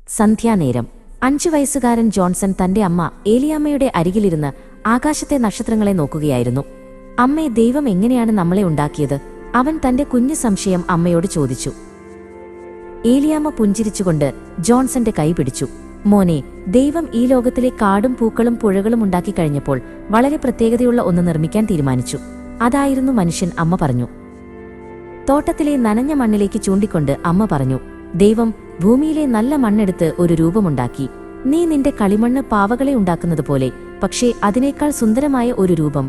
സന്ധ്യാനേരം 5 വയസ്സുകാരൻ ജോൺസൺ തന്റെ അമ്മ ഏലിയാമ്മയുടെ അരികിലിരുന്ന് ആകാശത്തെ നക്ഷത്രങ്ങളെ നോക്കുകയായിരുന്നു. അമ്മേ, ദൈവം എങ്ങനെയാണ് നമ്മളെ ഉണ്ടാക്കിയത്? അവൻ തന്റെ കുഞ്ഞു സംശയം അമ്മയോട് ചോദിച്ചു. ഏലിയാമ്മ പുഞ്ചിരിച്ചുകൊണ്ട് ജോൺസന്റെ കൈ പിടിച്ചു. മോനെ, ദൈവം ഈ ലോകത്തിലെ കാടും പൂക്കളും പുഴകളും ഉണ്ടാക്കിക്കഴിഞ്ഞപ്പോൾ വളരെ പ്രത്യേകതയുള്ള ഒന്ന് നിർമ്മിക്കാൻ തീരുമാനിച്ചു. അതായിരുന്നു മനുഷ്യൻ, അമ്മ പറഞ്ഞു. തോട്ടത്തിലെ നനഞ്ഞ മണ്ണിലേക്ക് ചൂണ്ടിക്കൊണ്ട് അമ്മ പറഞ്ഞു, ദൈവം ഭൂമിയിലെ നല്ല മണ്ണെടുത്ത് ഒരു രൂപമുണ്ടാക്കി. നീ നിന്റെ കളിമണ്ണ് പാവകളെ ഉണ്ടാക്കുന്നത് പോലെ, പക്ഷേ അതിനേക്കാൾ സുന്ദരമായ ഒരു രൂപം.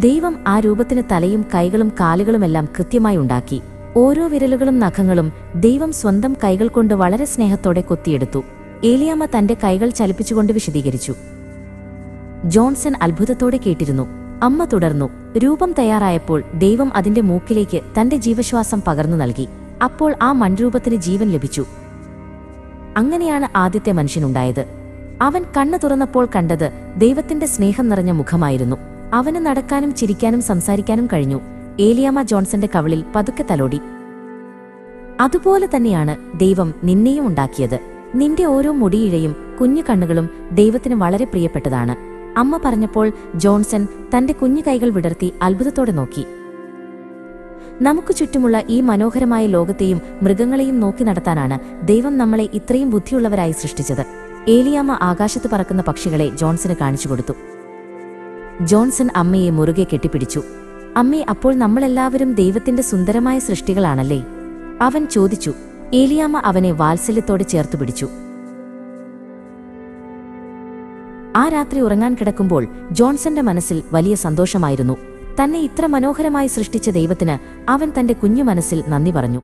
ദൈവം ആ രൂപത്തിന് തലയും കൈകളും കാലുകളുമെല്ലാം കൃത്യമായി ഉണ്ടാക്കി. ഓരോ വിരലുകളും നഖങ്ങളും ദൈവം സ്വന്തം കൈകൾ കൊണ്ട് വളരെ സ്നേഹത്തോടെ കൊത്തിയെടുത്തു. ഏലിയാമ്മ തന്റെ കൈകൾ ചലിപ്പിച്ചുകൊണ്ട് വിശദീകരിച്ചു. ജോൺസൺ അത്ഭുതത്തോടെ കേട്ടിരുന്നു. അമ്മ തുടർന്നു, രൂപം തയ്യാറായപ്പോൾ ദൈവം അതിന്റെ മൂക്കിലേക്ക് തന്റെ ജീവശ്വാസം പകർന്നു നൽകി. അപ്പോൾ ആ മൺരൂപത്തിന് ജീവൻ ലഭിച്ചു. അങ്ങനെയാണ് ആദ്യത്തെ മനുഷ്യനുണ്ടായത്. അവൻ കണ്ണു തുറന്നപ്പോൾ കണ്ടത് ദൈവത്തിന്റെ സ്നേഹം നിറഞ്ഞ മുഖമായിരുന്നു. അവന് നടക്കാനും ചിരിക്കാനും സംസാരിക്കാനും കഴിഞ്ഞു. ഏലിയാമ്മ ജോൺസന്റെ കവിളിൽ പതുക്കെ തലോടി. അതുപോലെ തന്നെയാണ് ദൈവം നിന്നെയും ഉണ്ടാക്കിയത്. നിന്റെ ഓരോ മുടിയിഴയും കുഞ്ഞു കണ്ണുകളും ദൈവത്തിന് വളരെ പ്രിയപ്പെട്ടതാണ്. അമ്മ പറഞ്ഞപ്പോൾ ജോൺസൺ തന്റെ കുഞ്ഞു കൈകൾ വിടർത്തി അത്ഭുതത്തോടെ നോക്കി. നമുക്ക് ചുറ്റുമുള്ള ഈ മനോഹരമായ ലോകത്തെയും മൃഗങ്ങളെയും നോക്കി നടത്താനാണ് ദൈവം നമ്മളെ ഇത്രയും ബുദ്ധിയുള്ളവരായി സൃഷ്ടിച്ചത്. ഏലിയാമ്മ ആകാശത്ത് പറക്കുന്ന പക്ഷികളെ ജോൺസന് കാണിച്ചുകൊടുത്തു. ജോൺസൺ അമ്മയെ മുറുകെ കെട്ടിപ്പിടിച്ചു. അമ്മേ, അപ്പോൾ നമ്മളെല്ലാവരും ദൈവത്തിന്റെ സുന്ദരമായ സൃഷ്ടികളാണല്ലേ? അവൻ ചോദിച്ചു. ഏലിയാമ്മ അവനെ വാത്സല്യത്തോടെ ചേർത്തുപിടിച്ചു. ആ രാത്രി ഉറങ്ങാൻ കിടക്കുമ്പോൾ ജോൺസന്റെ മനസ്സിൽ വലിയ സന്തോഷമായിരുന്നു. തന്നെ ഇത്ര മനോഹരമായി സൃഷ്ടിച്ച ദൈവത്തിന് അവൻ തന്റെ കുഞ്ഞു മനസ്സിൽ നന്ദി പറഞ്ഞു.